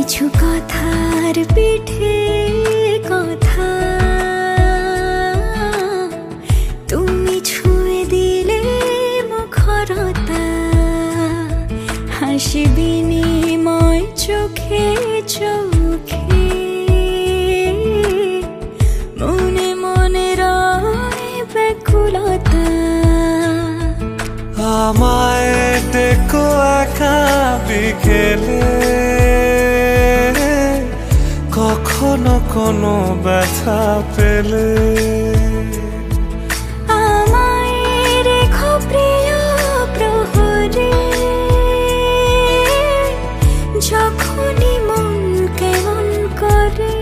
কিছু কথার পিঠে কথা তুমি ছুঁয়ে দিলে মুখরতা, হাসি বিনিময় চোখে চোখে, মনে মনে রয় ব্যাকুলতা। আমায় ডেকো একা বিকেলে, কখনো কোনো ব্যথা পেলে। আমায় রেখো প্রিয় প্রহরে, যখনই মন কেমন করে।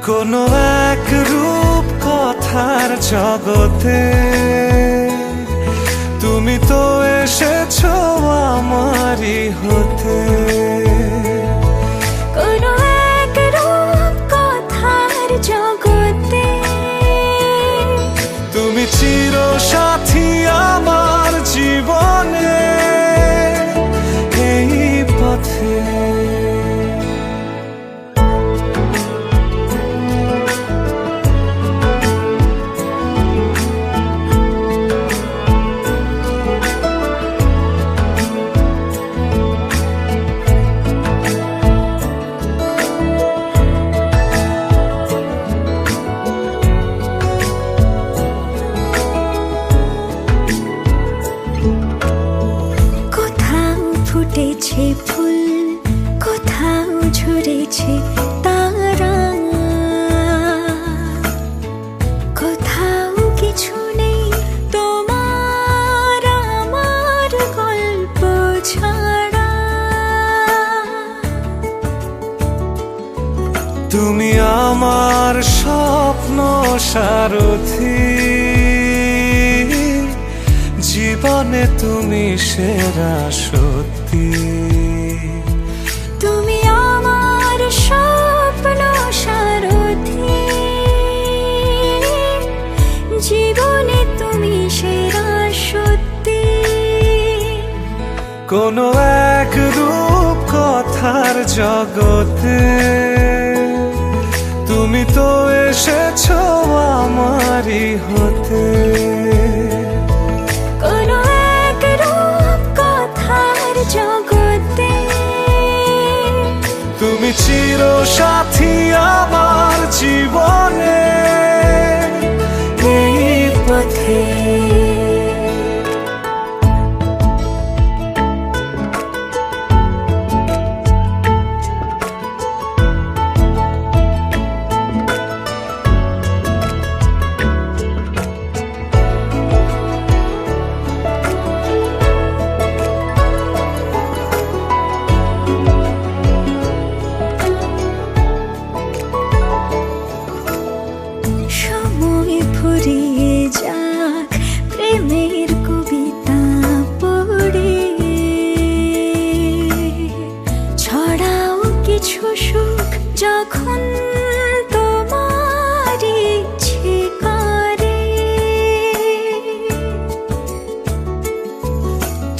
কোনো এক রূপ কথার জগতে তুমি তো এসেছো আমারই হতে। কোনো এক রূপ কথার জগতে তুমি চির সাথী আমার জীবনে, এই পথে। ফুটেছে ফুল, কোথাও ঝরেছে তারা, কোথাও কিছু নেই তোমার আমার গল্প ছাড়া। তুমি আমার স্বপ্ন সারথি, জীবনে তুমি সেরা সত্যি। তুমি আমার স্বপ্ন সারথি, জীবনে তুমি সেরা সত্যি। কোনো এক রূপ কথার জগতে তুমি তো এসেছো আমারই হতে। কোনো এক রূপ কথার জগতে তুমি চির সাথী আমার জীবনে, এই পথে। সময় ফুরিয়ে যাক প্রেমের কবিতা পড়ে, ছড়াও কিছু সুখ যখন তোমার ইচ্ছে করে।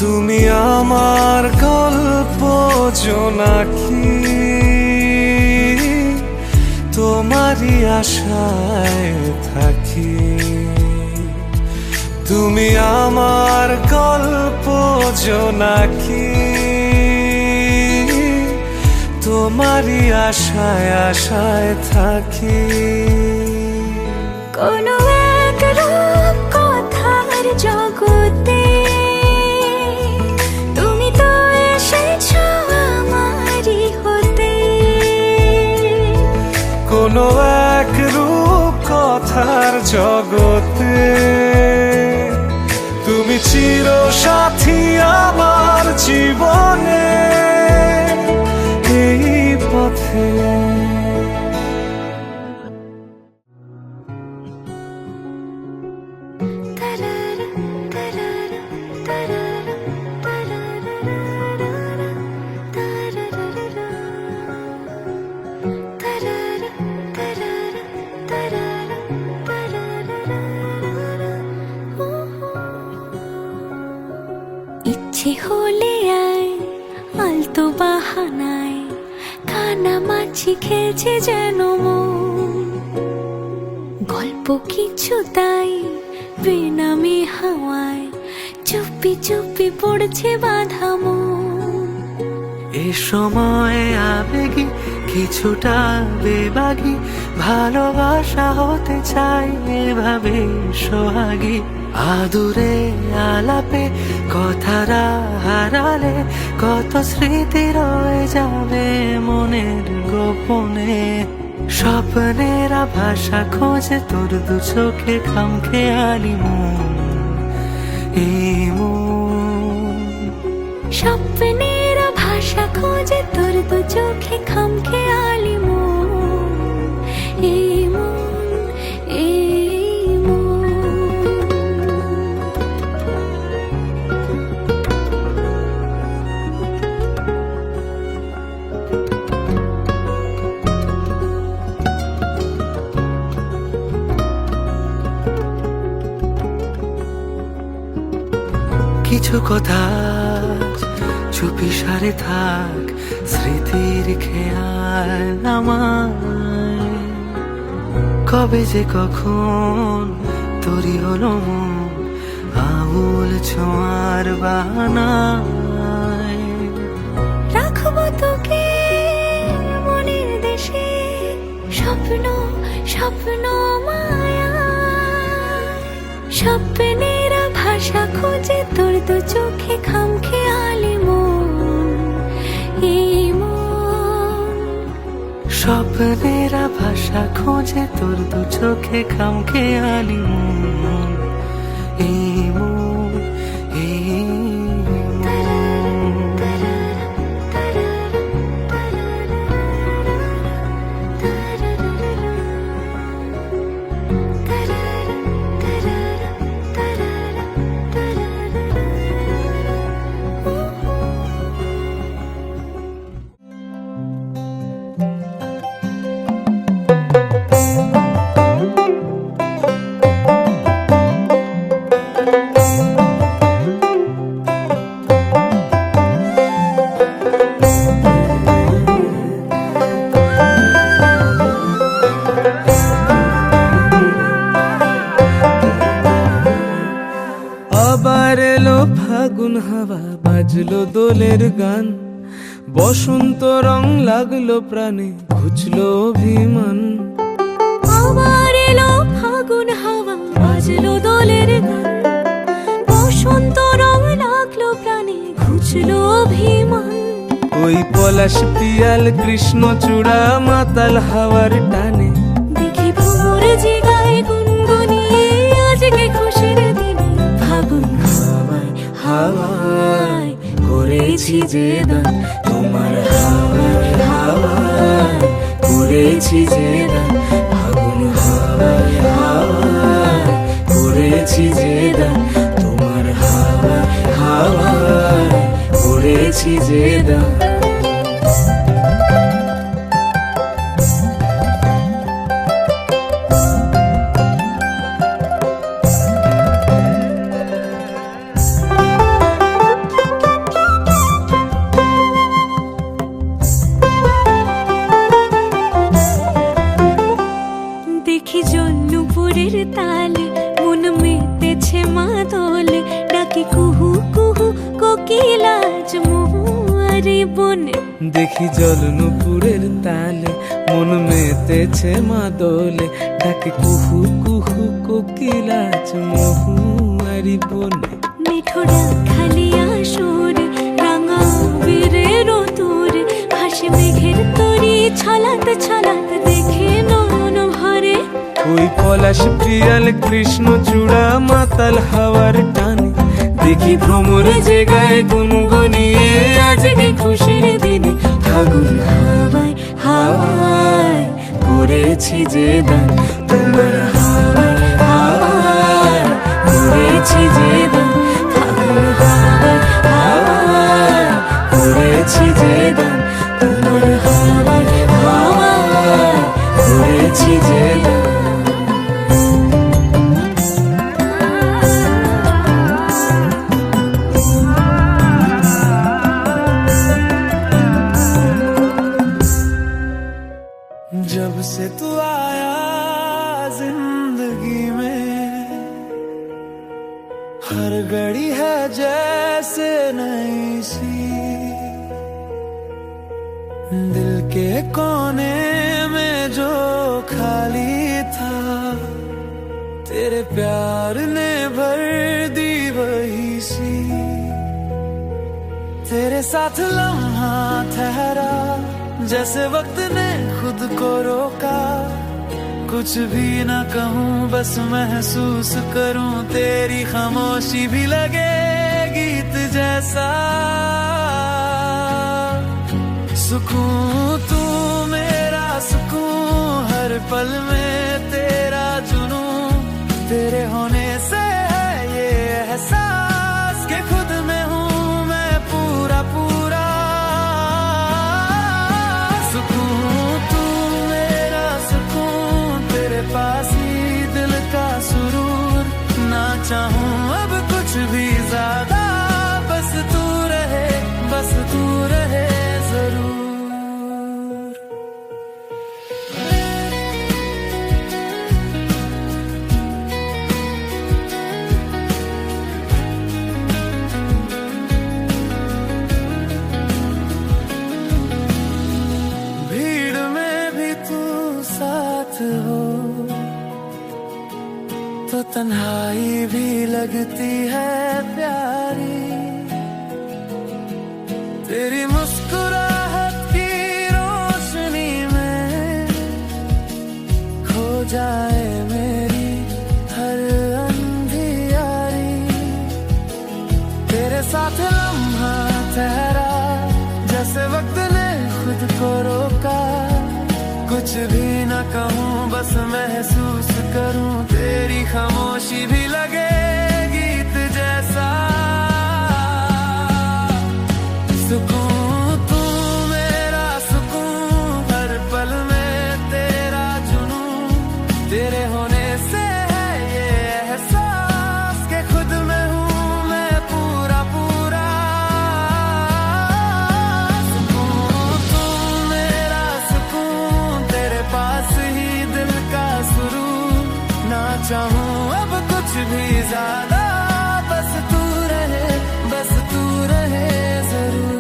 তুমি আমার গল্প জোনাকি, তোমারই আশায় থাকি। তুমি আমার গল্প জোনাকি, তোমারই আশায় আশায় থাকি। কোনো এক রূপ কথার জগতে তুমি তো এসেছো আমারই হতে। কোনো এক রূপ কথার জগতে তুমি চির সাথী আমার জীবনে, এই পথে। ইচ্ছে হলে আয় হাসি খেলছে যেন মন। গল্প কিছু তাই বেনামে হাওয়ায় চুপি চুপি পড়ছে বাঁধা মন। এ সময় আবেগী কিছুটা বেবাগী, ভালোবাসা হতে চাই এভাবে সোহাগী। আদুরে আলাপে কথারা হারালে কত স্মৃতি রয়ে যাবে মনের গোপনে। স্বপ্নেরা ভাষা খোঁজে তোর দু চোখে খামখেয়ালি মন, এই মন। স্বপ্নের ভাষা খোঁজে তোর দু চোখে খামখেয়ালি মন, এই মন, এই মন। কিছু কথা চুপি সারে থাক, স্মৃতির খেয়াল আমায়। কবে যে কখন তরি হলো মন আঙুল ছোঁয়ার বাহানায়। রাখবো তোকে মনের দেশে, স্বপ্ন স্বপ্ন মায়া। স্বপ্নের ভাষা খোঁজে তোর দু চোখে খামখেয়ালি মন, এই মন। স্বপ্নেরা ভাষা খোঁজে তোর দু চোখে খামখেয়ালি মন, এই মন, এই মন। আবার এলো ফাগুন হাওয়া, বাজলো দোলের গান, বসন্ত রং লাগলো প্রাণে, ঘুচলো অভিমান। আবার এলো ফাগুন হাওয়া, বাজলো দোলের গান, বসন্ত রং লাগলো প্রাণে, ঘুচলো অভিমান। ওই পলাশ পিয়াল কৃষ্ণচূড়া মাতাল হাওয়ার টানে, দেখি ভোর জেগায় গুনগুনিয়ে আজকে খুশির দিনে। ফাগুন হাওয়ায় হাওয়ায় করেছি যে দান, তোমার হাওয়ায় হাওয়ায় করেছি যে দান। ফাগুন হাওয়ায় হাওয়ায় করেছি যে দান, তোমার হাওয়ায় হাওয়ায় করেছি যে দান। দেখি জন্নুপুরের তালে মন মেতেছে মাদলে, ডাকি কুহু কুহু কোকিলাজ মহুয়ারি বনে। দেখি জলনুপুরের তালে মন মেতেছে মাদলে, ডাকে কুহু কুহু কোকিলাচ মহুয়ারি বনে। মিঠোরা খালিয়া সুরে রাঙা বীরের তোরে, ভাসে মেঘের তরি ছলাত ছলাত দেখে নয়ন ভরে। ওই পলাশ পিয়াল কৃষ্ণচূড়া মাতাল হাওয়ার টানে, দেখি ভ্রমর জেগায় গুনগুনিয়ে আজকে খুশির দিনে। ফাগুন হাওয়ায় হাওয়ায় করেছি যে দান, তোমার হাওয়ায় হাওয়ায় করেছি যে দান। ফাগুন হাওয়ায় হাওয়ায় করেছি যে দান, তোমার হাওয়ায় হাওয়ায় করেছি যে দান। दिल के कोने में जो खाली था, तेरे प्यार ने भर दी वही सी। तेरे साथ लम्हा ठहरा जैसे वक्त ने खुद को रोका। कुछ भी ना कहूँ बस महसूस करूँ, तेरी खामोशी भी लगे गीत जैसा। सुकून तू मेरा सुकून, हर पल में तेरा जुनून। तेरे होने से है ये एहसास कि खुद में हूँ मैं पूरा पूरा। सुकून तू मेरा सुकून, तेरे पास ही दिल का सुरूर। ना चाहूँ अब कुछ भी ज्यादा, बस तू रहे, बस तू रहे जरूर। हो तो तन्हाई भी लगती है प्यारी। तेरी मुस्कुराहट की रोशनी में खो जाए मेरी हर अंधियारी। तेरे साथ लम्हा ठहरा जैसे वक्त ने खुद को रोका। कुछ भी न कहूँ बस महसूस करूँ, तेरी खामोशी भी लगे गीत जैसा। सुकून तू मेरा सुकून, हर पल में तेरा जुनून। तेरे होने से है ये एहसास कि खुद में हूँ मैं पूरा पूरा। सुकून तू मेरा सुकून, तेरे पास ही दिल का सुरूर। ना चाहूँ अब कुछ भी ज्यादा, बस तू रहे, बस तू रहे जरूर।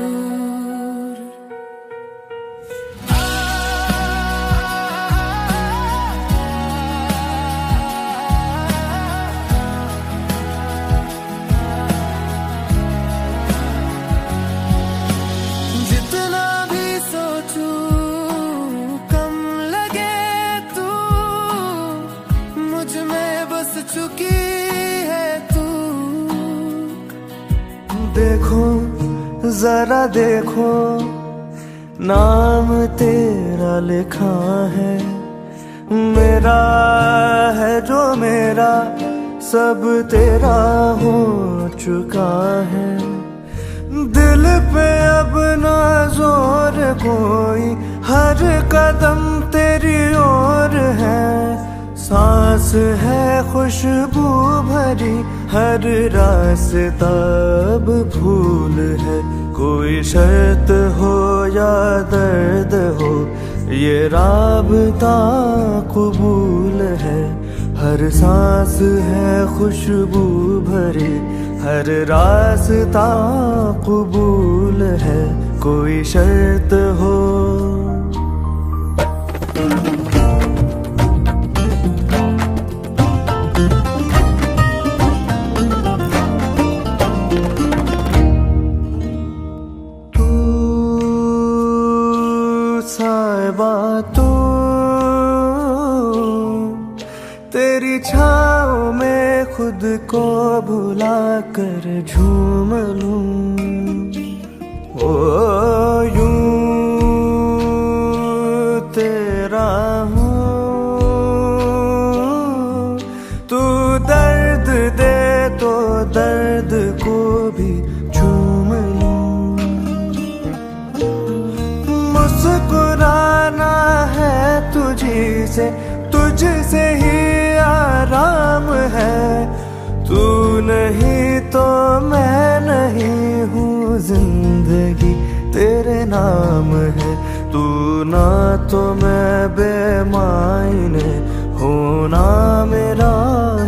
जितना भी सोचूं कम लगे तू, मुझ में बस चुकी है तू। देखो जरा देखो, नाम तेरा लिखा है। मेरा है जो मेरा, सब तेरा हो चुका है। दिल पे अब ना जोर कोई, हर कदम तेरी ओर है। सांस है खुशबू भरी, हर रास्ता अब भूल है। कोई शर्त हो या दर्द हो, ये राबता कबूल है। हर सांस है खुशबू भरी, हर रास्ता कबूल है। कोई शर्त हो साहिबा तू, तेरी छाँव में खुद को भुला कर झूम लूं। ओ यूं तेरा हूँ, तू दर्द दे तो दर्द को भी झूम लूं। मुस्कुराना है तुझी से, तुझसे ही आराम है। तू नहीं तो मैं नहीं हूँ, जिंदगी तेरे नाम है। तू ना तो मैं बेमायने, होना मेरा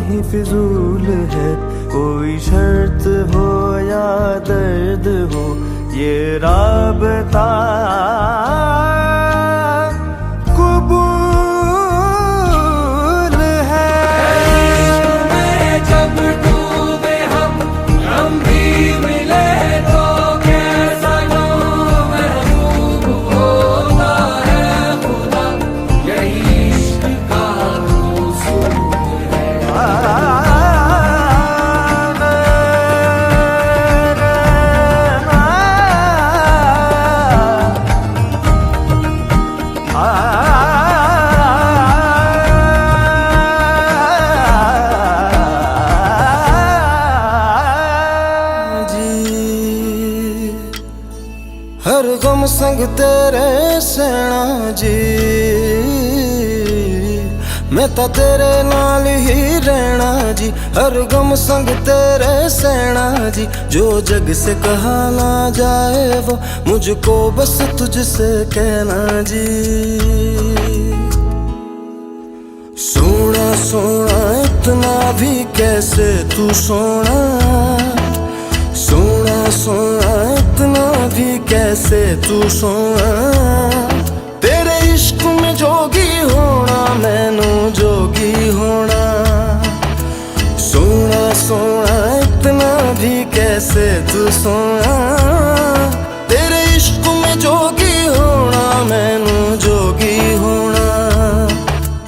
ही फिजूल है। कोई शर्त हो या दर्द हो, ये राबता हर गम संग तेरे सैना जी, मैं तो तेरे नाल ही रहना जी। हर गम संग तेरे सहना जी, जो जग से कहा ना जाए वो मुझको बस तुझसे कहना जी। सोना सोना इतना भी कैसे तू सोना, सोना सोना इतना भी कैसे तू सोना। तेरे इश्क में जोगी होना मैनू जोगी होना। सोना सोना इतना भी कैसे तू सोना। तेरे इश्क में जोगी होना मैनू जोगी होना।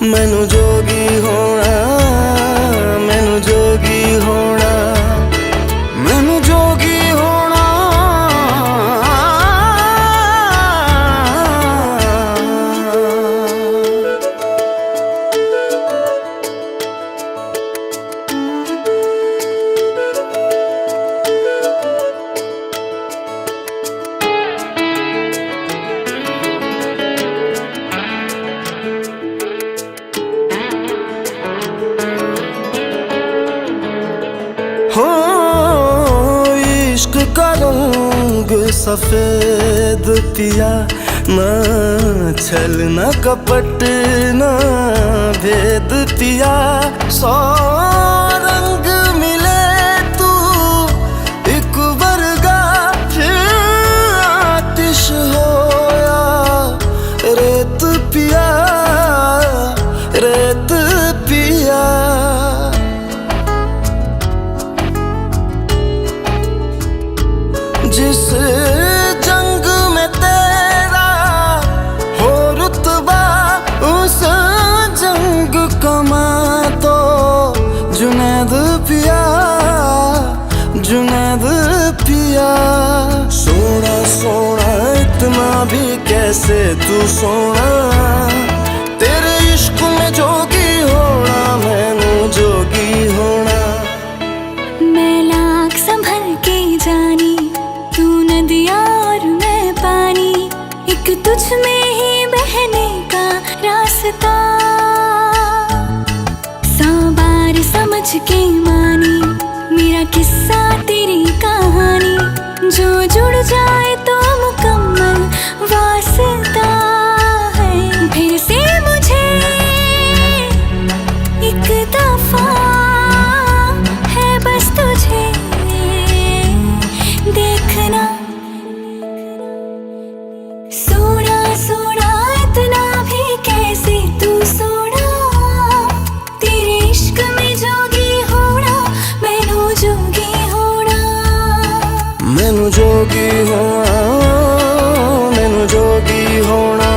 मैनू जोगी होना, मैनू जोगी होना, मैनू जोगी होना। हो इश्क का रंग सफेद पिया, ना छल ना कपट ना भेद पिया। सौ रंग मिले तू एक वर्गा, फिर आतिश होया रेत पिया, रेत पिया। जिस जंग में तेरा हो रुतबा, उस जंग कमा तो जुनैद पिया, जुनैद पिया। सोना सोना इतना भी कैसे तू सोना। तेरे इश्क में जोगी होना मैनू जोगी होना। मैं लाख संभल के जानी, तू नदिया और मैं पानी, एक तुझ में ही बहने का रास्ता। 100 बार समझ के मानी मेरा किस्सा तेरी कहानी, जो जुड़ जाए तो मुकम्मल वास्ता है। फिर से मुझे एक दफा है बस तुझे देखना। सोना सोना इतना भी कैसे तू सोना। तेरे इश्क में जोगी होना मैनू जोगी होना। मैनू जोगी होना, मैनू जोगी होना,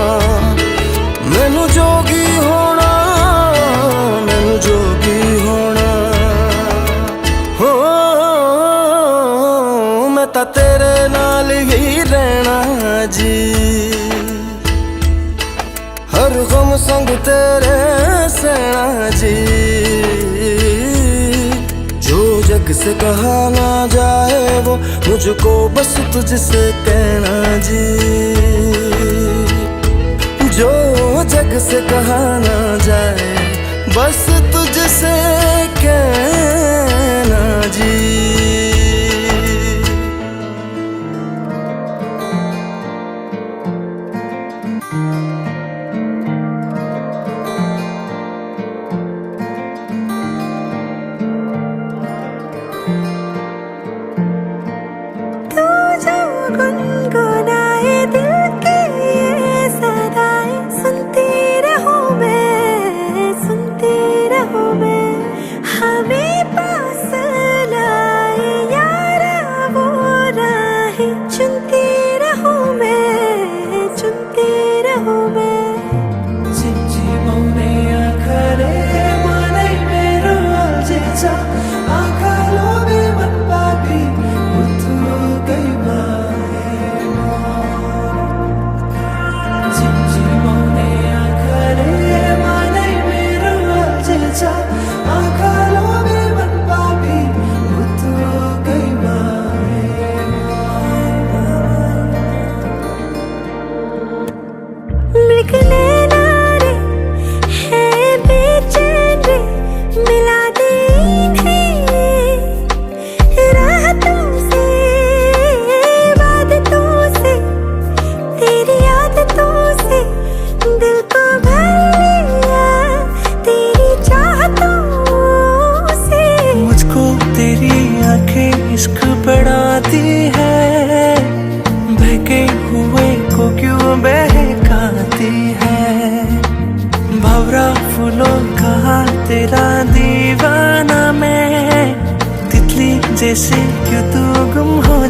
मैनू जोगी होना, मैनू जोगी होना। हो मैं तो तेरे नाल ही रहना जी। हर गम संग तेरे सहना जी, जो जग से कहा ना जाए वो मुझको बस तुझसे कहना जी। जो जग से कहा ना जाए बस तुझसे कहना जी। तू जो गुनगुनाए दिल की ये सदाएं, सुनती रहूं मैं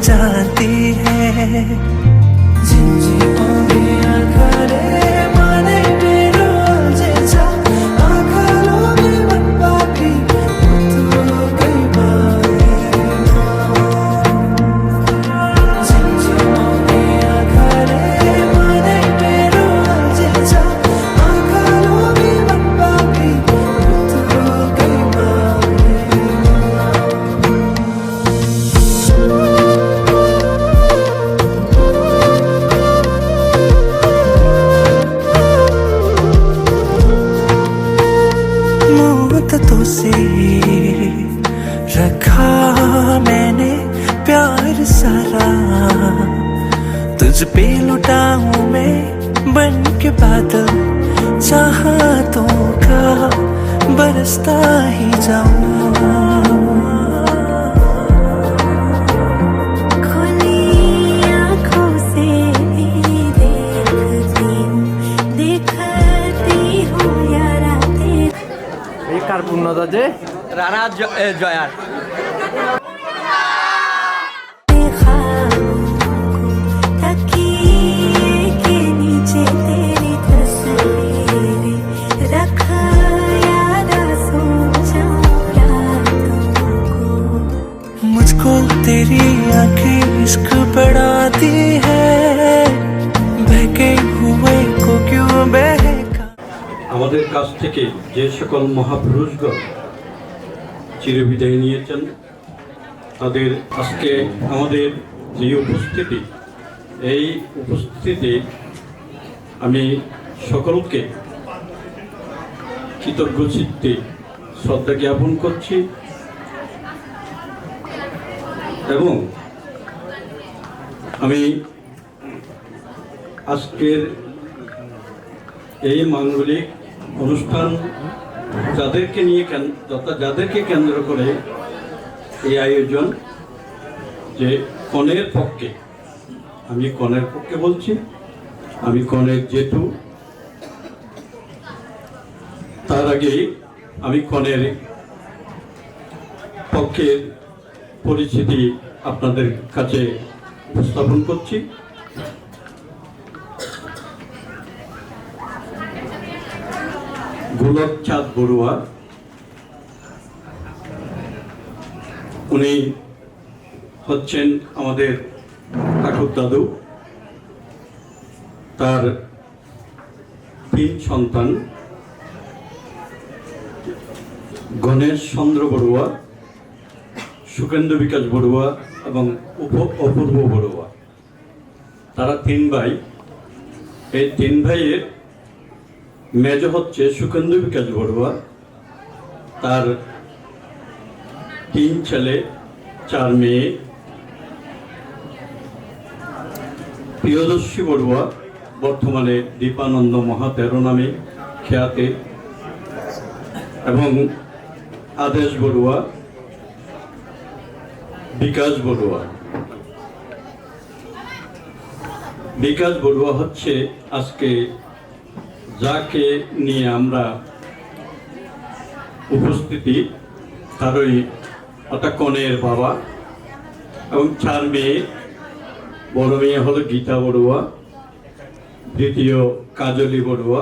जाती है झिमझिमाउनिया घरे माने मेरो जेछा आँखालोले मनपाटी मुतुकै माए झिमझिमाउनिया घरे माने मेरो जेछा आँखालोले मनपाटी मुतुकै माए मुद्दतों से रखा मैंने प्यार सारा तुझ पे लुटाऊं मैं बन के बादल चाहतों का बरसता ही जाऊं खुली आँखों से भी देखती हूँ यारा तेरे এই কার পূর্ণতা যে রানা জয়ার तकिए के नीचे तेरी तस्वीरें रखा यारा सो जाऊं रातों को मुझको तेरी आंखें इश्क बढ़ाती है बहके हुए को क्यों बहका আমাদের কাছ থেকে যে সকল মহাপুরুষগণ চিরবিদায় নিয়েছেন তাদের আজকে আমাদের যে উপস্থিতি এই উপস্থিতিতে আমি সকলকে কৃতজ্ঞ চিত্তে শ্রদ্ধা জ্ঞাপন করছি এবং আমি আজকের এই মাঙ্গলিক অনুষ্ঠান যাদেরকে কেন্দ্র করে এই আয়োজন যে কনের পক্ষে আমি কনের পক্ষে বলছি আমি কনের জেঠু তার আগে আমি কনের পক্ষের পরিচিতি আপনাদের কাছে উপস্থাপন করছি গোলকচাঁদ বড়ুয়া উনি হচ্ছেন আমাদের ঠাকুর দাদু তার 3 সন্তান গণেশ চন্দ্র বড়ুয়া সুকেন্দ্র বিকাশ বড়ুয়া এবং অপূর্ব বড়ুয়া তারা 3 ভাই এই 3 ভাইয়ের মেজ হচ্ছে সুকেন্দ্র বিকাশ বড়ুয়া তার 3 ছেলে 4 মেয়ে প্রিয়দর্শী বড়ুয়া বর্তমানে দীপানন্দ মহাতেরো নামে খ্যাতে এবং আদেশ বড়ুয়া বিকাশ বড়ুয়া হচ্ছে আজকে যাকে নিয়ে আমরা উপস্থিতি তারই অর্থাৎ কনের বাবা এবং 4 মেয়ে বড় মেয়ে হলো গীতা বড়ুয়া দ্বিতীয় কাজলি বড়ুয়া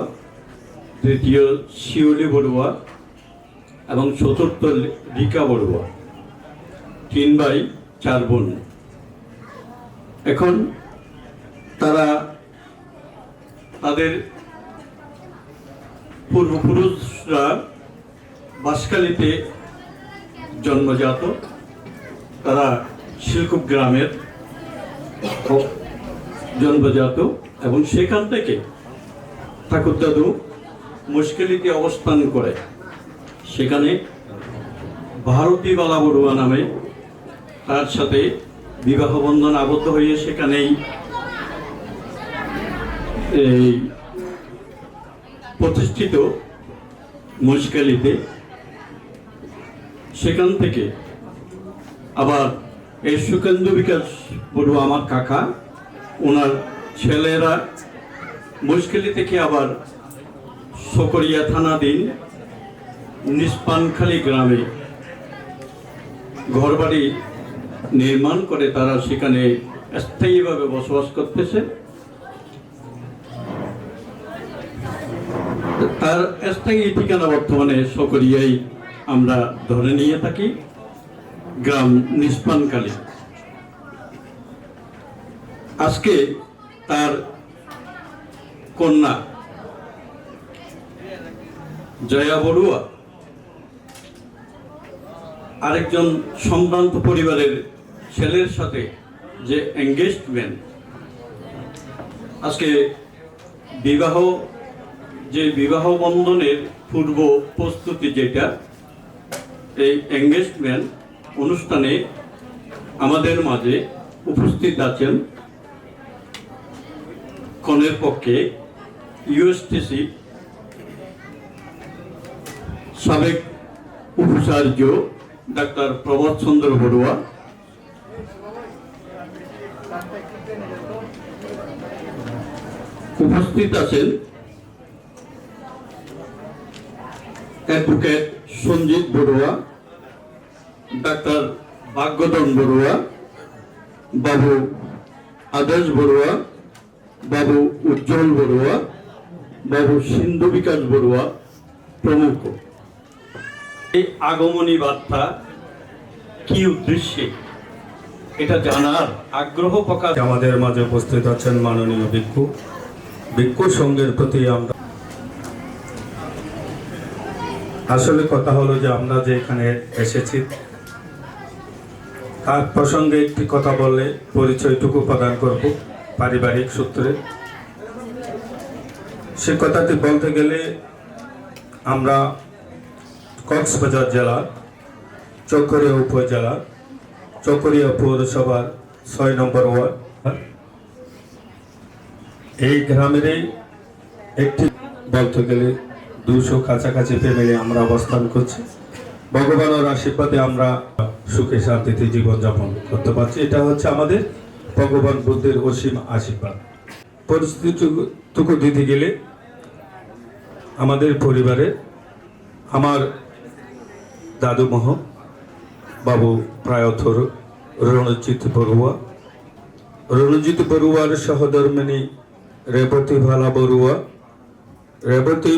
তৃতীয় শিউলি বড়ুয়া এবং চতুর্থ রিকা বড়ুয়া 3 ভাই 4 বোন এখন তারা তাদের পূর্বপুরুষরা বাঁশখালীতে জন্মজাত তারা শিলকুপ গ্রামের জন্মজাত এবং সেখান থেকে ঠাকুর দাদু মুশকিলিতে অবস্থান করে সেখানে ভারতী বালা বড়ুয়া নামে তার সাথে বিবাহ বন্ধন আবদ্ধ হয়ে সেখানেই এই প্রতিষ্ঠিত মুশকিলিতে সেখান থেকে আবার এই সুকেন্দ্র বিকাশ বড়ুয়া আমার কাকা ওনার ছেলেরা মুশকিলি থেকে আবার সকরিয়া থানাধীন নিষ্পানখালী গ্রামে ঘরবাড়ি নির্মাণ করে তারা সেখানে স্থায়ীভাবে বসবাস করতেছে। তার স্থায়ী ঠিকানা বর্তমানে সকরিয়াই আমরা ধরে নিয়ে থাকি, গ্রাম নিষ্পানকালী। আজকে তার কন্যা জয়া বড়ুয়া আরেকজন সম্ভ্রান্ত পরিবারের ছেলের সাথে যে এঙ্গেজমেন্ট, আজকে বিবাহ বন্ধনের পূর্ব প্রস্তুতি যেটা, এই এঙ্গেজমেন্ট অনুষ্ঠানে আমাদের মাঝে উপস্থিত আছেন কনের পক্ষে ইউএসটিসি সাবেক উপাচার্য ডাক্তার প্রভাত চন্দ্র বড়ুয়া, উপস্থিত আছেন অ্যাডভোকেট সঞ্জিত বড়ুয়া, ডাক্তার ভাগ্যধন বড়ুয়া, বাবু আদেশ বড়ুয়া, বাবু উজ্জ্বল বড়ুয়া, বাবু সিন্ধু বিকাশ বড়ুয়া প্রমুখ। এই আগমনী বার্তা কি উদ্দেশ্যে এটা জানার আগ্রহ প্রকাশ। আমাদের মাঝে উপস্থিত আছেন মাননীয় ভিক্ষু সংঘের প্রতি আমরা আসলে কথা হলো যে আমরা যে এখানে এসেছি তার প্রসঙ্গে একটি কথা বললে পরিচয়টুকু প্রদান করব পারিবারিক সূত্রে। সে কথাটি বলতে গেলে আমরা কক্সবাজার জেলার চকরিয়া উপজেলার চকরিয়া পৌরসভার ৬ নম্বর ওয়ার্ড, এই গ্রামেরই একটি বলতে গেলে ২০০ কাছাকাছি ফ্যামিলি আমরা অবস্থান করছি। ভগবানের আশীর্বাদে আমরা সুখে শান্তিতে জীবনযাপন করতে পারছি। এটা হচ্ছে আমাদের ভগবান বুদ্ধের অসীম আশীর্বাদ। পরিস্থিতিটুকু দিতে গেলে আমাদের পরিবারে আমার দাদুমহ বাবু প্রয়াত রণজিৎ বড়ুয়ার সহধর্মিণী রেবতী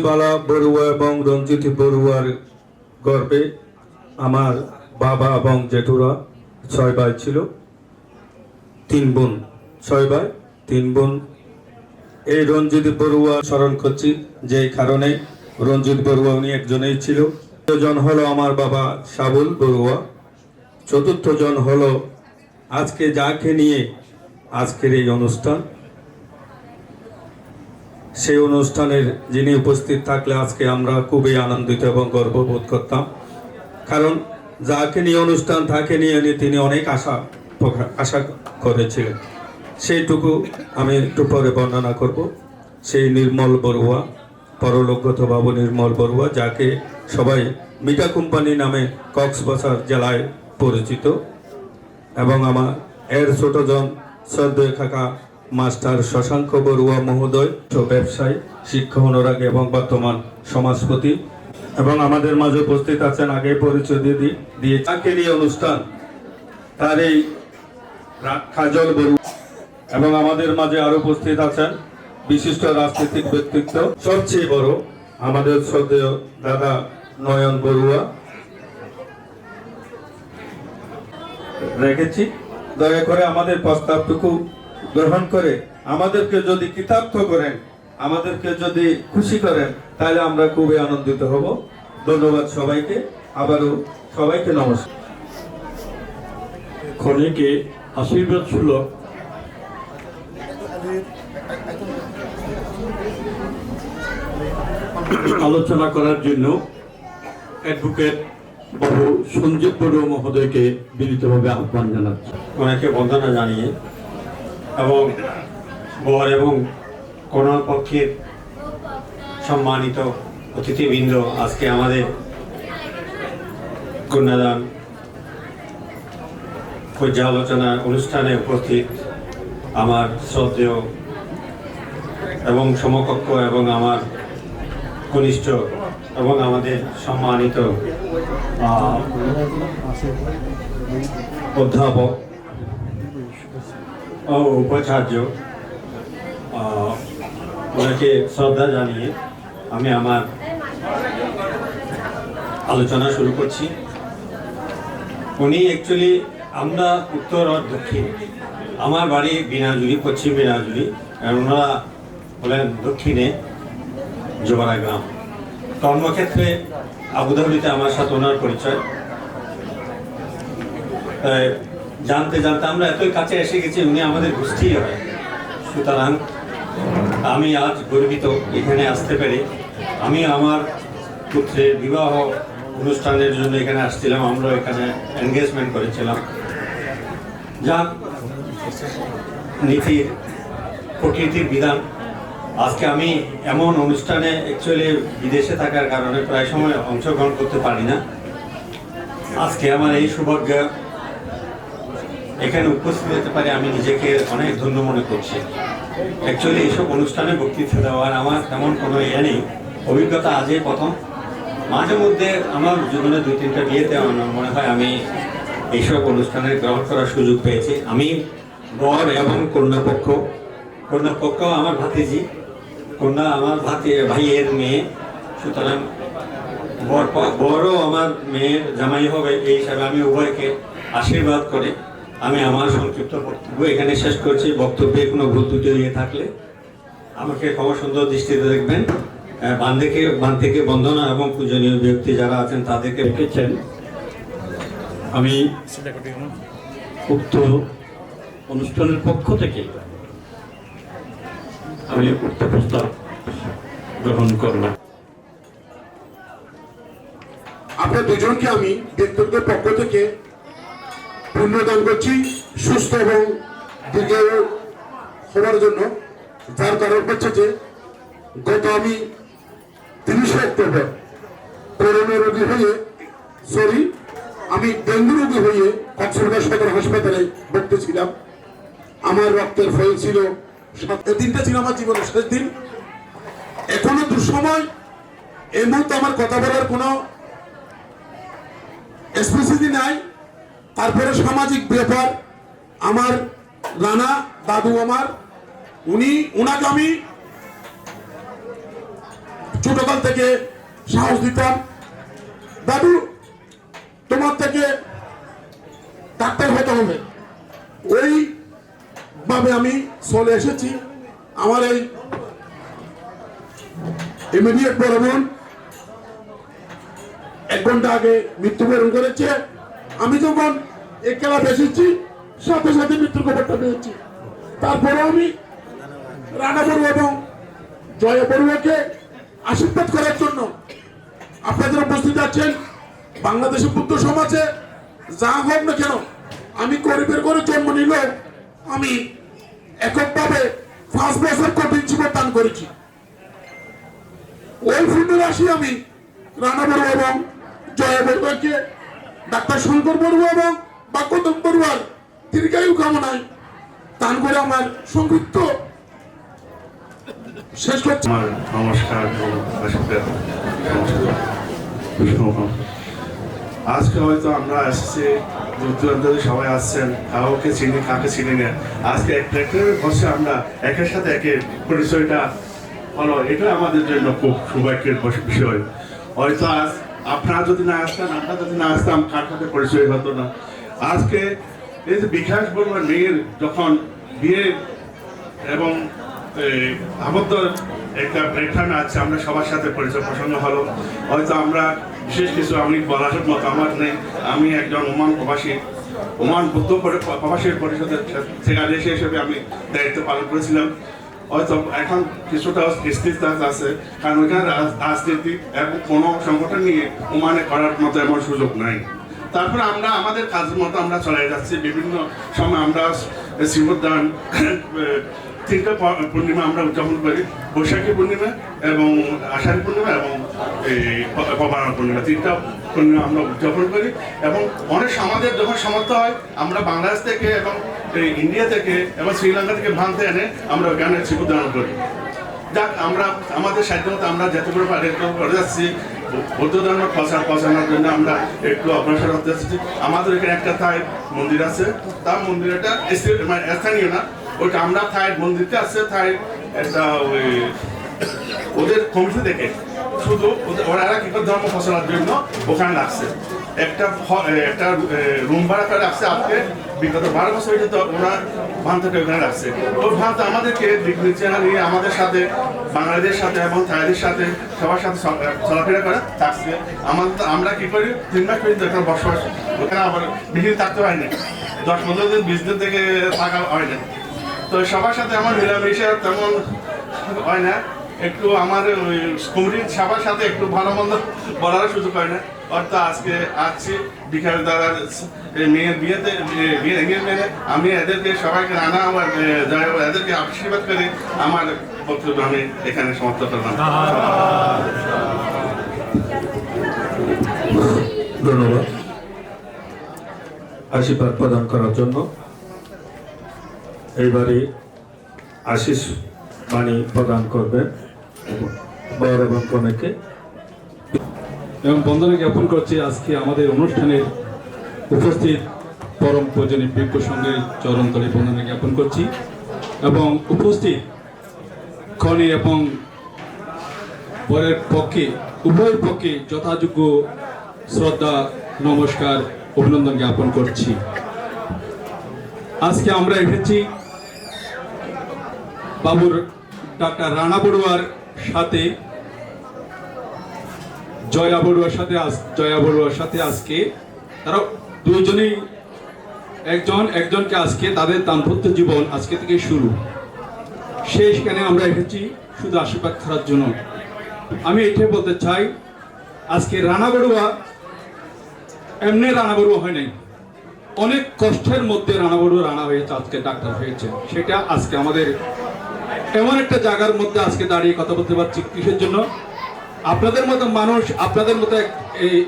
বালা বড়ুয়া এবং রঞ্জিত বড়ুয়ার গর্ভে আমার বাবা এবং জেঠুরা 6 ভাই ছিল, 3 বোন, 6 ভাই 3 বোন। এই রঞ্জিত বড়ুয়া স্মরণ করছি যে কারণে রঞ্জিত বড়ুয়া উনি একজনেই ছিল। 3 জন হলো আমার বাবা সাবুল বড়ুয়া, 4র্থ জন হলো আজকে যাকে নিয়ে আজকের এই অনুষ্ঠান, সেই অনুষ্ঠানের যিনি উপস্থিত থাকলে আজকে আমরা খুবই আনন্দিত এবং গর্ববোধ করতাম। কারণ যাকে নিয়ে অনুষ্ঠান তাকে নিয়ে তিনি অনেক আশা করেছিলেন। সেইটুকু আমি একটু পরে বর্ণনা করব। সেই নির্মল বড়ুয়া, পরলোকগত বাবু নির্মল বড়ুয়া, যাকে সবাই মিটা কোম্পানি নামে কক্সবাজার জেলায় পরিচিত, এবং আমার এর ছোট জন শ্রদ্ধেয় কাকা মাস্টার শশাঙ্ক বড়ুয়া মহোদয়, ব্যবসায়ী, শিক্ষা অনুরাগী এবং বর্তমান সমাজপতি। এবং আমাদের মাঝে উপস্থিত আছেন, আগে পরিচয় দিয়ে চাকরি অনুষ্ঠান তার এই কাজল বড়ুয়া। এবং আমাদের মাঝে আরো উপস্থিত আছেন বিশিষ্ট রাজনৈতিক ব্যক্তিত্ব, সবচেয়ে বড় আমাদের শ্রদ্ধেয় দাদা নয়ন বড়ুয়া। রেখেছি, দয়া করে আমাদের প্রস্তাবটুকু গ্রহণ করে আমাদেরকে যদি কৃতার্থ করেন, আমাদেরকে যদি খুশি করেন, তাহলে আমরা খুবই আনন্দিত হব। ধন্যবাদ সবাইকে, আবারও সবাইকে নমস্কার। কনেকে আশীর্বাদ সুলভ আলোচনা করার জন্য অ্যাডভোকেট বাবু সঞ্জিত বড়ুয়া মহোদয়কে বিনীতভাবে আহ্বান জানাচ্ছি। ওনাকে বন্দনা জানিয়ে এবং বর এবং কন্যার পক্ষের সম্মানিত অতিথিবৃন্দ, আজকে আমাদের কন্যাদান পর্যালোচনা অনুষ্ঠানে উপস্থিত আমার শ্রদ্ধেয় এবং সমকক্ষ এবং আমার কনিষ্ঠ এবং আমাদের সম্মানিত অধ্যাপক ও উপাচার্য ওনাকে শ্রদ্ধা জানিয়ে আমি আমার আলোচনা শুরু করছি। উনি অ্যাকচুয়ালি, আমরা উত্তর আর দক্ষিণ, আমার বাড়ি বিনাজুরি, পশ্চিম বিনাজুরি, আর ওনারা হলেন দক্ষিণে জোবারা গ্রাম। কর্মক্ষেত্রে আবুধাবিতে আমার সাথে ওনার পরিচয়। জানতে জানতে আমরা এতই কাছে এসে গেছি, উনি আমাদের গোষ্ঠী হয়। সুতরাং আমি আজ গর্বিত এখানে আসতে পেরে। আমি আমার পুত্রের বিবাহ অনুষ্ঠানের জন্য এখানে আসছিলাম, আমরা এখানে এনগেজমেন্ট করেছিলাম। যা নীতির প্রকৃতির বিধান, আজকে আমি এমন অনুষ্ঠানে অ্যাকচুয়ালি বিদেশে থাকার কারণে প্রায় সময় অংশগ্রহণ করতে পারি না। আজকে আমার এই সৌভাগ্য এখানে উপস্থিত হতে পারে, আমি নিজেকে অনেক ধন্য মনে করছি। অ্যাকচুয়ালি এইসব অনুষ্ঠানে বক্তৃতা দেওয়ার আমার তেমন কোনো ইয়ে নেই, অভিজ্ঞতা আজই প্রথম। মাঝে মধ্যে আমার জীবনে 2-3টা বিয়েতে আমার মনে হয় আমি এইসব অনুষ্ঠানে গ্রহণ করার সুযোগ পেয়েছি। আমি বর এবং কন্যাপক্ষ আমার ভাতিজি, কন্যা আমার ভাইয়ের মেয়ে। সুতরাং বড়ও আমার মেয়ের জামাই হবে, এই হিসাবে আমি উভয়কে আশীর্বাদ করে আমি আমার সংক্ষিপ্ত বক্তব্য এখানে শেষ করছি। বক্তব্যে কোনো ভুল ত্রুটি হয়ে থাকলে আমাকে ক্ষমা সুন্দর দৃষ্টিতে দেখবেন। বান থেকে বন্দনা এবং পূজনীয় ব্যক্তি যারা আছেন তাদেরকে রেখেছেন। আমি উক্ত অনুষ্ঠানের পক্ষ থেকে আমি উক্ত প্রস্তাব গ্রহণ করব। আপনার দুজনকে আমি ব্যক্তিগত পক্ষ থেকে পুণ্যদান করছি সুস্থ এবং দীর্ঘায়ু হওয়ার জন্য। যার কারণ হচ্ছে যে গত আমি 30 অক্টোবর করোনা রোগী হয়ে আমি ডেঙ্গু রোগী হয়ে কক্সবাজার সদর হাসপাতালে ভর্তি ছিলাম। আমার রক্তের ফল ছিল, এই দিনটা ছিল আমার জীবনের শেষ দিন। এখনো দুঃসময়, এই মুহূর্তে আমার কথা বলার কোনো স্পেসিফিক নাই। তারপরে সামাজিক ব্যাপার, আমার রানা দাদু আমার, উনাকে আমি ছোটকাল থেকে সাহস দিতাম, দাদু তোমার থেকে ডাক্তার হতে হবে, ওই ভাবে আমি চলে এসেছি। আমার এই ইমিডিয়েট বড় বোন 1 ঘন্টা আগে মৃত্যুবরণ করেছে। আমি যখন এই ক্লাবে এসেছি সাথে সাথে মৃত্যুর খবরটা পেয়েছি। তারপরে আমি রানা বড়ুয়া এবং জয়া বড়ুয়াকে আশীর্বাদ করার জন্য আপনাদের উপস্থিত আছেন। বাংলাদেশের বুদ্ধ সমাজে যা হোক না কেন, আমি গরিবের ঘরে জন্ম নিলেও আমি এককভাবে 5 বছর কঠিন জীবন দান করেছি। ওই ফুটের রাশি আমি রানা বড়ুয়া এবং জয়া বড়ুয়াকে, ডাক্তার শঙ্কর বড়ুয়া এবং বাক্যতম বড়ুয়ার দীর্ঘায়ু কামনায় দান করে আমার সংক্ষিপ্ত শেষ করছি। আমার নমস্কার। আজকে হয়তো আমরা এসেছি, দূর দূরান্ত সবাই আসছেন, কাউকে চিনি কাকে চিনি না। আজকে এক ট্র্যাক্টরে বসে আমরা একের সাথে একের পরিচয়টা হলো, এটা আমাদের জন্য খুব সৌভাগ্যের বিষয়। হয়তো আজ আপনারা যদি না আসতেন, আমরা যদি না আসতাম, কার সাথে পরিচয় হতো না। আজকে এই যে বিকাশ বড়ুয়ার মেয়ের যখন বিয়ে এবং আবদ্ধ একটা প্ল্যাটফর্ম আছে, আমরা সবার সাথে পরিচয় প্রসঙ্গ হলো। হয়তো আমরা বিশেষ কিছু আমি বলার মতো আমার নেই। আমি একজন ওমান বুদ্ধ প্রবাসী পরিষদের সেক্রেটারি হিসেবে আমি দায়িত্ব পালন করেছিলাম। হয়তো এখন কিছুটা স্থিরতা আছে, কারণ ওইখানে রাজনীতি এবং কোনো সংগঠন নিয়ে ওমানে করার মতো এমন সুযোগ নাই। তারপরে আমরা আমাদের কাজের মতো আমরা চলে যাচ্ছি। বিভিন্ন সময় আমরা শিবদান 3টা পূর্ণিমা আমরা উদযাপন করি, বৈশাখী পূর্ণিমা এবং আষাঢ়ী পূর্ণিমা এবং পবানা পূর্ণিমা, 3টা পূর্ণিমা আমরা উদযাপন করি। এবং অনেক আমাদের যখন সামর্থ্য হয়, আমরা বাংলাদেশ থেকে এবং ইন্ডিয়া থেকে এবং শ্রীলঙ্কা থেকে ভাঙতে এনে আমরা ওইখানে শিবদান করি। যাক, আমরা আমাদের সাধ্য মতো আমরা যেতগুলো পারি করে যাচ্ছি। বৌদ্ধ ধর্ম পৌঁছানোর জন্য আমরা একটু অগ্রসর হতে এসেছি। আমাদের এখানে একটা থাই মন্দির আছে, তার মন্দিরটা মানে স্থানীয় না, ওইটা আমরা থাই মন্দিরটা আছে, থাই একটা ওই ওদের কমিটি থেকে শুধু ওরা কি করে ধর্ম প্রচারের জন্য ওখানে রাখছে, একটা রুম ভাড়া করে রাখছে। আজকে বিগত 12 বছর হয়েছে তো ওরা ভান্তাটা ওখানে রাখছে। ওই ভান্তা আমাদেরকে দিক নির্দেশনা নিয়ে আমাদের সাথে, বাঙালিদের সাথে এবং থাইদের সাথে সবার সাথে চলাফেরা করে থাকছে। আমরা কি করি 3 মাস পর্যন্ত একটা বসবাস ওখানে আবার বেশি থাকতে হয় না, 10-15 দিন 20 দিন থেকে থাকা হয় না। তো সবার সাথে আমার মিলামিশা তেমন হয় না, একটু আমার ওই কমিটির সবার সাথে একটু ভালো মন্দ বলার সুযোগ হয় না। অর্থাৎ আজকে আসছি বিকাল দাদার মেয়ের বিয়েতে, বিয়ের এঙ্গেজমেন্টে আমি এদেরকে সবাইকে রানা আমার এদেরকে আশীর্বাদ করে আমার বক্তব্য আমি এখানে সমাপ্ত করলাম। ধন্যবাদ আশীর্বাদ প্রদান করার জন্য। এইবারে আশিস বাণী প্রদান করবেন বর এবং কনেকে, এবং বন্দনা জ্ঞাপন করছি আজকে আমাদের অনুষ্ঠানের উপস্থিত পরম পূজনীয় বিজ্ঞ সঙ্গে চরণতলে বন্দনা জ্ঞাপন করছি, এবং উপস্থিত কনে এবং বরের পক্ষে উভয় পক্ষে যথাযোগ্য শ্রদ্ধা, নমস্কার, অভিনন্দন জ্ঞাপন করছি। আজকে আমরা এসেছি বাবুর ডাক্তার রানা বড়ুয়ার সাথে, জয়া বড়ুয়ার সাথে আজকে তারা দুইজনেই একজনকে আজকে তাদের দাম্পত্য জীবন আজকে থেকে শুরু। সেখানে আমরা এসেছি শুধু আশীর্বাদ করার জন্য। আমি এটাই বলতে চাই, আজকে রানা বড়ুয়া এমনি রানা বড়ুয়া হয় নাই, অনেক কষ্টের মধ্যে রানা বড়ুয়া রানা হয়েছে, আজকে ডাক্তার হয়েছে। সেটা আজকে আমাদের এমন একটা জায়গার মধ্যে আজকে দাঁড়িয়ে কথা বলতে পারছি। কিসের জন্য? আপনাদের মতো মানুষ, আপনাদের মতো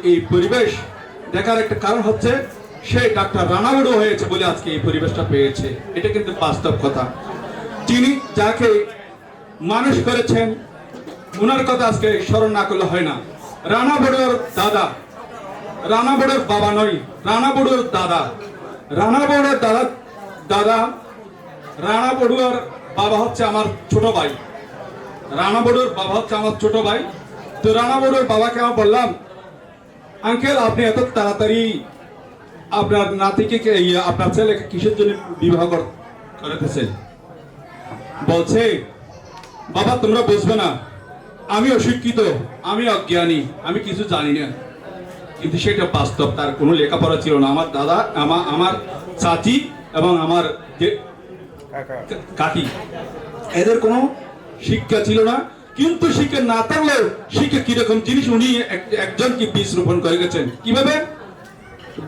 এই পরিবেশ দেখার একটা কারণ হচ্ছে সে ডাক্তার রানা বড়ুয়া হয়েছে বলে আজকে এই পরিবেশটা পেয়েছে। এটা কিন্তু বাস্তব কথা। যিনি যাকে মানুষ করেছেন ওনার কথা আজকে স্মরণ না করলে হয় না। রানা বড়ুয়ার দাদা, রানা বড়ুয়ার বাবা নয়, রানা বড়ুয়ার দাদা, রানা বড়ুয়ার দাদা রানা বড়ুয়ার বাবা হচ্ছে আমার ছোট ভাই, রানা বড়ুয়ার বাবা হচ্ছে আমার ছোট ভাই। তো রানা বড়ুয়ার বাবাকে আমি বললাম, আঙ্কেল আপনি এত তাড়াতাড়ি আপনার নাতিকে আপনার ছেলেকে কিসের জন্য বিবাহ করতেছেন? বলছে, বাবা তোমরা বুঝবে না, আমি অশিক্ষিত, আমি অজ্ঞানী, আমি কিছু জানি না। কিন্তু সেটা বাস্তব, তার কোনো লেখাপড়া ছিল না। আমার দাদা, আমার চাচি এবং আমার যে কাকি, এদের কোনো শিক্ষা ছিল না। কিন্তু শিক্ষা না থাকলেও শিক্ষা কিরকম জিনিস উনি একজনকে বীজ রোপণ করে গেছেন। কিভাবে?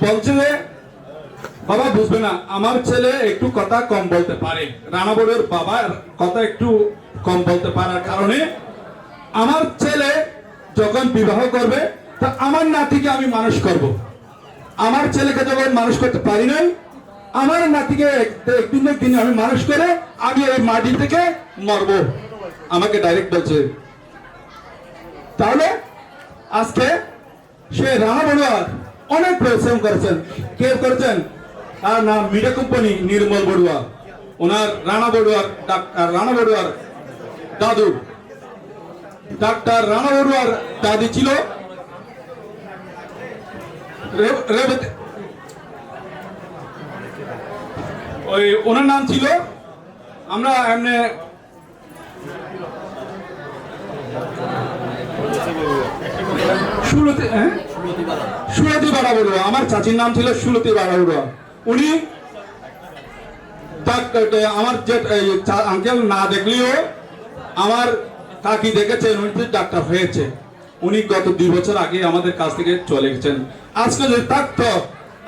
বলছে যে বাবা বুঝবে না, আমার ছেলে একটু কথা কম বলতে পারে। রানা বড়ুয়ার বাবার কথা একটু কম বলতে পারার কারণে আমার ছেলে যখন বিবাহ করবে তা আমার নাতিকে আমি মানুষ করব। আমার ছেলেকে যখন মানুষ করতে পারি নাই, আমার নাতিকে একদিন আমি মানুষ করে আমি এই মাটি থেকে মরবো, আমাকে ডাইরেক্ট বলছে। তাহলে আজকে সে রানা বড়ুয়ার অনেক পরিশ্রম করেছেন। কে করেছেন? তার নাম মিডিয়া কোম্পানি নির্মল বড়ুয়া। ওনার রানা বড়ুয়ার দাদু, ডাক্তার রানা বড়ুয়ার দাদি ছিল রেবতী, ওই ওনার নাম ছিল, আমরা এমনি সুরতি বাড়া বড়ুয়া, আমার চাচির নাম ছিল সুরতি বাড়া বড়ুয়া। উনি আমার যে আঙ্কেল না দেখলেও আমার কাকি দেখেছেন, উনি ডাক্তার হয়েছে। উনি গত 2 বছর আগে আমাদের কাছ থেকে চলে গেছেন। আজকে যদি থাকতো,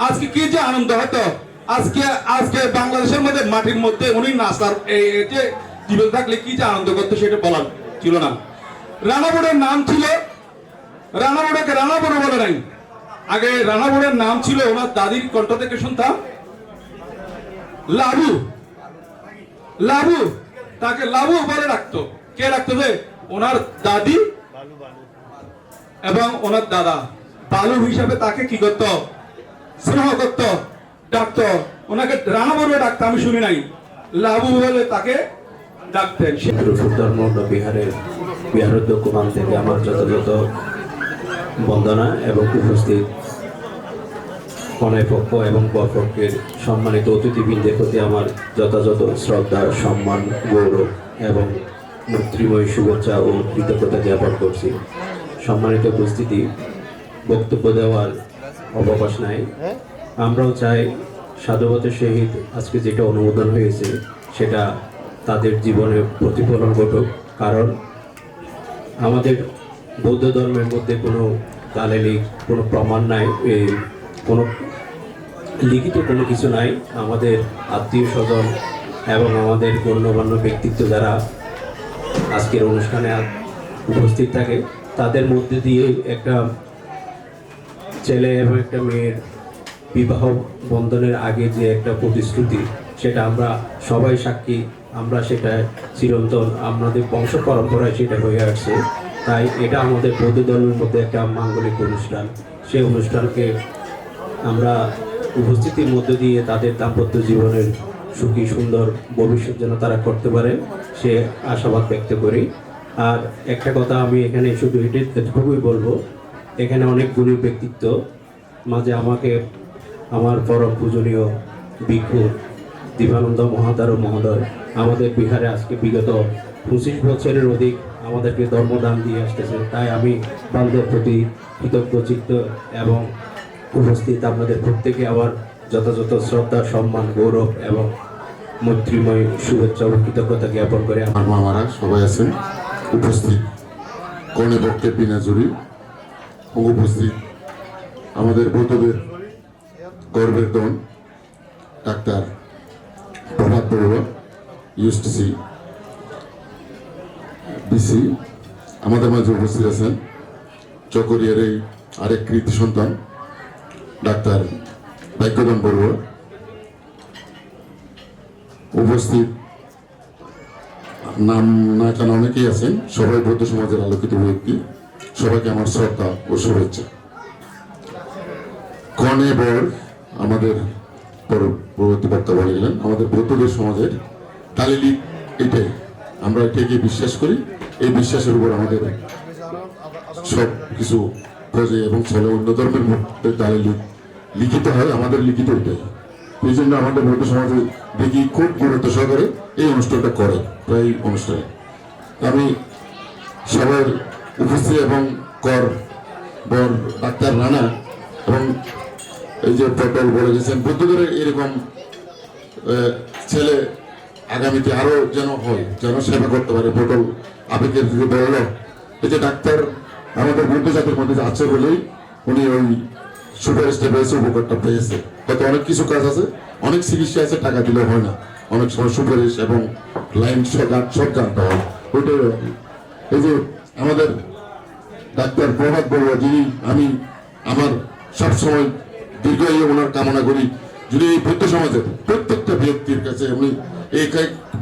আজকে কি যে আনন্দ হতো। আজকে বাংলাদেশের মধ্যে মাটির মধ্যে উনি নাস্তার যে জীবন থাকলে কি যে আনন্দ করতো সেটা বলার ছিল না। রানা বড়ুয়ার নাম ছিল, রানা বড়ুয়াকে রানা বড়ুয়া বলে নাই, আগে রানা বড়ুয়ার নাম ছিল, ওনার দাদির কণ্ঠ থেকে শুনতাম লাবু। লাবু, তাকে লাবু বলে রাখতো। কে রাখতো? যে ওনার দাদি এবং ওনার দাদা বালু হিসাবে তাকে কি করতো, স্নেহ করতো, ডাকতো। ওনাকে রানা বড়ুয়া ডাকতো, আমি শুনি নাই, লাবু বলে তাকে ডাকতেন। ধর্ম বিহারের বিহারোদ্যোগ মান থেকে আমার যথাযথ বন্দনা এবং উপস্থিত কনের পক্ষ এবং বরপক্ষের সম্মানিত অতিথিবৃন্দের প্রতি আমার যথাযথ শ্রদ্ধা, সম্মান, গৌরব এবং মৈত্রীময় শুভেচ্ছা ও কৃতজ্ঞতা জ্ঞাপন করছি। সম্মানিত উপস্থিতি, বক্তব্য দেওয়ার অবকাশ নাই। আমরাও চাই সাধুবাদের সহিত আজকে যেটা অনুমোদন হয়েছে সেটা তাদের জীবনে প্রতিফলন ঘটুক। কারণ আমাদের বৌদ্ধ ধর্মের মধ্যে কোনো দালালিক কোনো প্রমাণ নাই, কোনো লিখিত কোনো কিছু নাই। আমাদের আত্মীয় স্বজন এবং আমাদের গণ্যমান্য ব্যক্তিত্ব যারা আজকের অনুষ্ঠানে উপস্থিত থাকে তাদের মধ্যে দিয়ে একটা ছেলে এবং একটা মেয়ের বিবাহ বন্ধনের আগে যে একটা প্রতিশ্রুতি, সেটা আমরা সবাই সাক্ষী, আমরা সেটা চিরন্তন আমাদের বংশ পরম্পরায় সেটা হয়ে আসছে। তাই এটা আমাদের বৌদ্ধ ধর্মের মধ্যে একটা মাঙ্গলিক অনুষ্ঠান। সেই অনুষ্ঠানকে আমরা উপস্থিতির মধ্য দিয়ে তাদের দাম্পত্য জীবনের সুখী সুন্দর ভবিষ্যৎ যেন তারা করতে পারে সে আশাবাদ ব্যক্ত করি। আর একটা কথা আমি এখানে শুধু এটুকুই বলবো, এখানে অনেক গুণী ব্যক্তিত্ব মাঝে আমাকে আমার পরম পূজনীয় ভিক্ষু দিবানন্দ মহাতারু মহোদয় আমাদের বিহারে আজকে বিগত 25 বছরের অধিক আমাদেরকে ধর্মদান দিয়ে আসতেছে। তাই আমি তাদের প্রতি কৃতজ্ঞ চিত্ত এবং উপস্থিত আপনাদের প্রত্যেকে আবার যথাযথ শ্রদ্ধা, সম্মান, গৌরব এবং মৈত্রীময় শুভেচ্ছা ও কৃতজ্ঞতা জ্ঞাপন করে আমার মামারা সবাই আছেন উপস্থিত, কনে বক্তের বিনাজুরি উপস্থিত আমাদের বৌদ্ধদের গর্বের দন ডাক্তার প্রভাত বড়ুয়া ইউএসটিসি বিসি, আমাদের মাঝে উপস্থিত আছেন চকরিয়ার এই আরেক কৃতি সন্তান ডাক্তার ভাগ্যধন বড়ুয়া, উপস্থিত নাম না জানা অনেকেই আছেন, সবাই বৌদ্ধ সমাজের আলোকিত ব্যক্তি, সবাইকে আমার শ্রদ্ধা ও শুভেচ্ছা। কনে বর আমাদের পরবর্তী বক্তা বলে গেলেন, আমাদের বৌদ্ধদের সমাজের দালিলিক এটাই, আমরা এটাকে বিশ্বাস করি। এই বিশ্বাসের উপর আমাদের সব কিছু প্রজে এবং চলে। অন্য ধর্মের মধ্যে দালিলিক লিখিত হয়, আমাদের লিখিত এটাই। এই জন্য আমাদের বৌদ্ধ সমাজে দেখি খুব গুরুত্ব সহকারে এই অনুষ্ঠানটা করে। প্রায় অনুষ্ঠানে আমি সবার উপস্থিত এবং কর বর ডাক্তার রানা এবং এই যে পটল বলে গেছেন, বৌদ্ধদের এরকম ছেলে আগামীতে আরো যেন হয়, যেন সেবা করতে পারে। পটল আবেগের দিকে বলল, এই যে ডাক্তার আমাদের বৌদ্ধ জাতির মধ্যে আছে বলেই উনি ওই সুপারিশটা পেয়েছে, উপকারটা পেয়েছে। হয়তো অনেক কিছু কাজ আছে, অনেক চিকিৎসা আছে, টাকা দিলে হয় না, অনেক সময় সুপারিশ এবং লাইন সব জানতে হয়। ওইটাই এই যে আমাদের ডাক্তার প্রভাত বড়ুয়া, যিনি আমি আমার সবসময় দীর্ঘায়ু ওনার কামনা করি। যদি এই বৌদ্ধ সমাজের প্রত্যেকটা ব্যক্তির কাছে উনি এই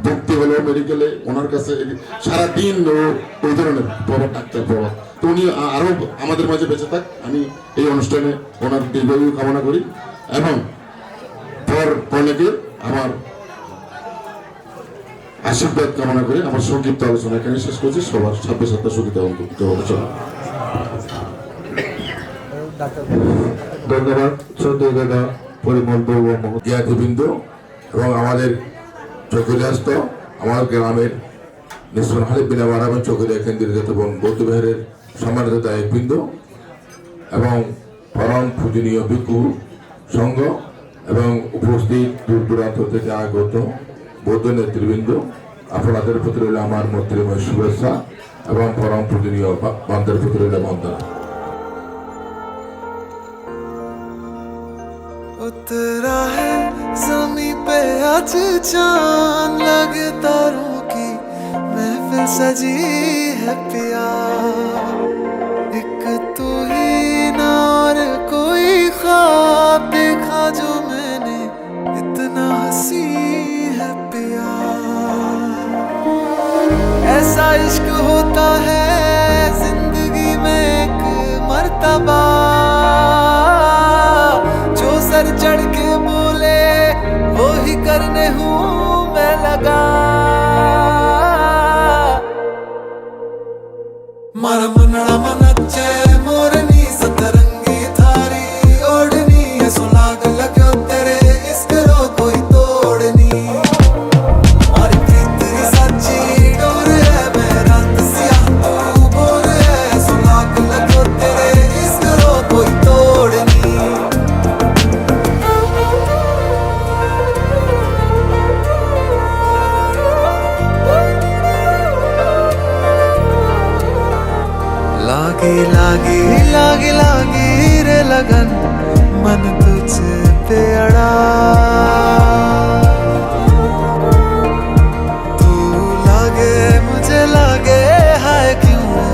ভক্তি হলো মেডিকেলে, ওনার কাছে সারাদিন ওই ধরনের প্রভাব, ডাক্তার প্রভাব। তো উনি আরো আমাদের মাঝে বেঁচে থাক, আমি এই অনুষ্ঠানে ওনার দীর্ঘায়ু কামনা করি এবং পর কনেকে আমার আশীর্বাদ কামনা করে আমার সংক্ষিপ্ত আলোচনা এখানে শেষ করছি। সবার সাথে সাথে সুখী এবং দুঃখিত আলোচনা। ধন্যবাদ শ্রদ্ধেয় দাদা পরিমল বড়ুয়া জ্ঞাতিবৃন্দ এবং আমাদের চকরিয়াস্ত আমার গ্রামের নিঃসন হালিফ বিন আরামের চকরিয়া কেন্দ্রীয় এবং বৌদ্ধ বিহারের সম্মানিত দায়িকবৃন্দ এবং পরম পূজনীয় ভিক্ষু সংঘ এবং উপস্থিত দূর দূরান্ত থেকে আগত বৌদ্ধ নেতৃবৃন্দ, আপনাদের প্রতি রইল আমার মৈত্রীময় শুভেচ্ছা এবং পরম পূজনীয় বান্ধবের প্রতি রইল বন্দনা। उतरा है ज़मीं पे आज चांद, लगे तारों की महफिल सजी है पिया। एक तू ही ना और कोई ख्वाब देखा जो मैंने, इतना हंसी है पिया। ऐसा इश्क होता है जिंदगी में एक मरहबा, जो सर चढ़ के बोले वो ही करने हूँ मैं लगा। मन मनड़ा मनच्चे मोरनी सतरंगी थारी ओढ़नी है, सुलाग लग्यो तेरे इश्क रो कोई तोड़नी। और प्रीतरी सच्ची डोर है मेरा तसिया तू बोर है, सुलाग लग्यो तेरे इश्क रो कोई तोड़नी। लागी लागी लागी लागी रे लगन मन तुझ पे अड़ा, तू लागे मुझे लागे है क्यों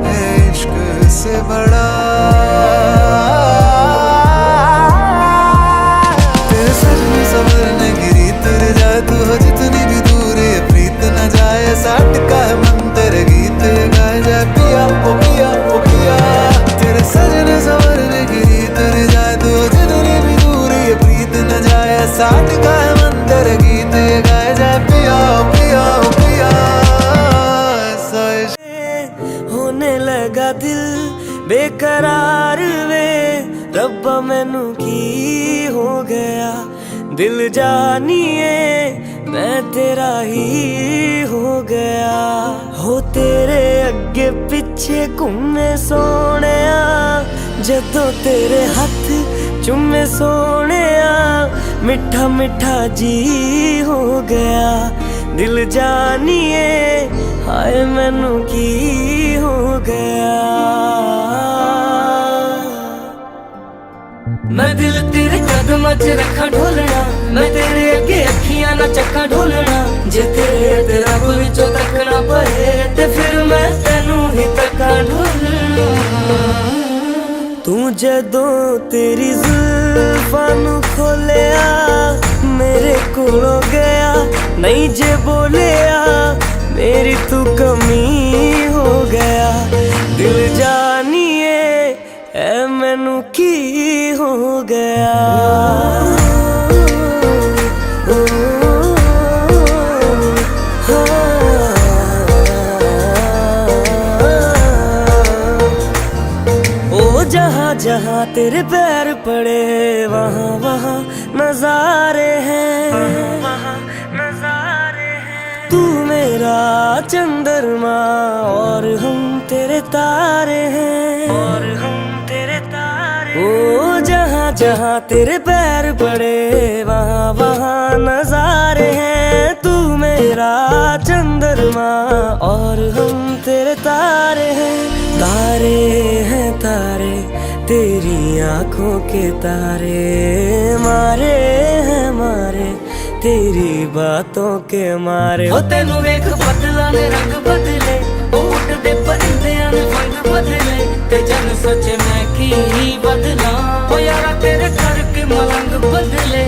है इश्क से बड़ा। तेरे सर में सवरने गिरी तेरे जाए तू हो जितनी भी दूर ये प्रीत न जाए, साठ का है मन तेरे गीत गाए जाए पिया ओ पिया ओ पिया। तेरे सजने सवरने गिरी तेरे जाए तू हो जितनी भी दूर ये प्रीत न जाए, साठ का है मन तेरे गीत गाए जाए पिया ओ पिया ओ पिया। ऐसा इश्क होने लगा दिल बेकरार वे, रब्बा मैनू की हो गया दिल जानिए मैं तेरा ही हो गया। हो तेरे अगे पिछे घूमे सोने, जदों तेरे हथ चुमे सोने, मिठा मिठा जी हो गया दिल जानिए हाय मैनू की हो गया। मैं दिल तेरे कदम च रखा ढोलना, मैं तेरे अगे अखियां ना चक्का ढोलना, जे तेरे ते रब विचों तकना पए ते फिर मैं तेनू ही तक्का ढोलना। तू जदों तेरी जुल्फां नू खोलिया मेरे कोलों गया, नहीं जे बोलिया मेरी तू कमी हो गया दिल जानिए ऐ मैनू की हो गया। ओ जहाँ जहाँ तेरे पैर पड़े वहाँ वहाँ नजारे हैं, वहाँ नजारे हैं। तू मेरा चंद्रमा और हम तेरे तारे हैं, और हम तेरे तारे। ओ जहाँ जहाँ तेरे पैर पड़े वहाँ वहाँ नजारे हैं। तू मेरा चंद्रमा और हम तेरे तारे हैं, तारे हैं तारे तेरी आंखों के तारे, मारे हैं मारे तेरी बातों के मारे। हो तेनू वेख बदला ने रंग बदले, उड़दे परिंदियां ने रंग बदले, ते जन सोचे मैं की बदला, ओ यारा तेरे करके मलंग बदले।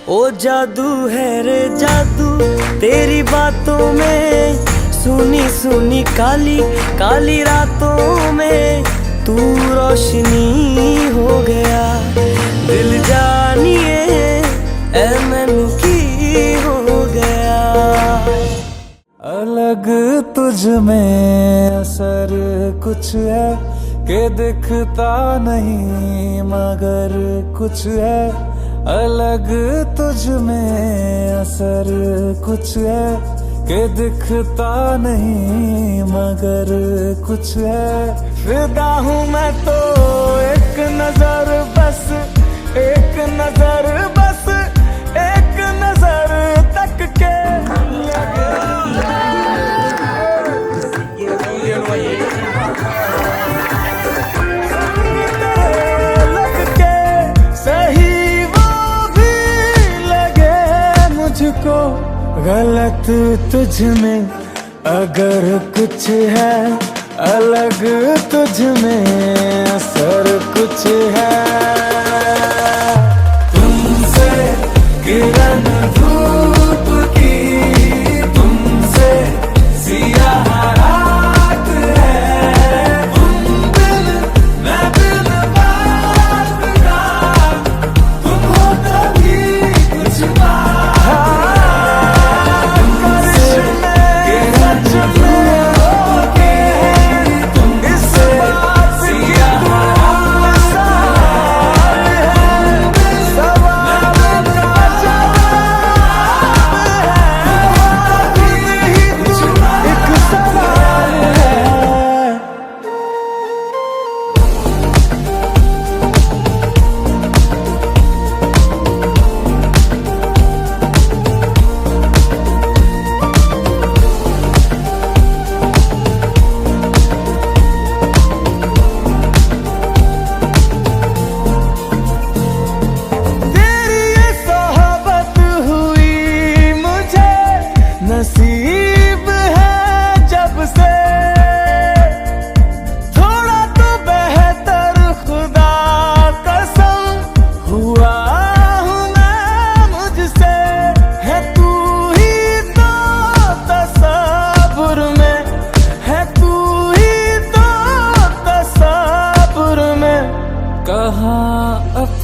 ओ जादू है रे जादू तेरी बातों में, सुनी सुनी काली काली रातों में तू रोशनी हो गया दिल जानिए ऐ मैनू की हो गया। अलग तुझ में असर कुछ है के दिखता नहीं मगर कुछ है, अलग तुझ में असर कुछ है के दिखता नहीं मगर कुछ है। फिदा हूँ मैं तो एक नजर बस, एक नजर बस, एक नजर तक के लग के सही वो भी लगे मुझको, गलत तुझ में अगर कुछ है, अलग तुझ में असर कुछ है। तुमसे किरण धूप की, तुमसे सियाह रात है, तुम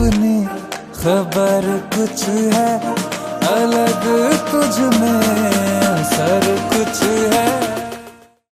अपनी खबर कुछ है अलग, तुझ में सर कुछ है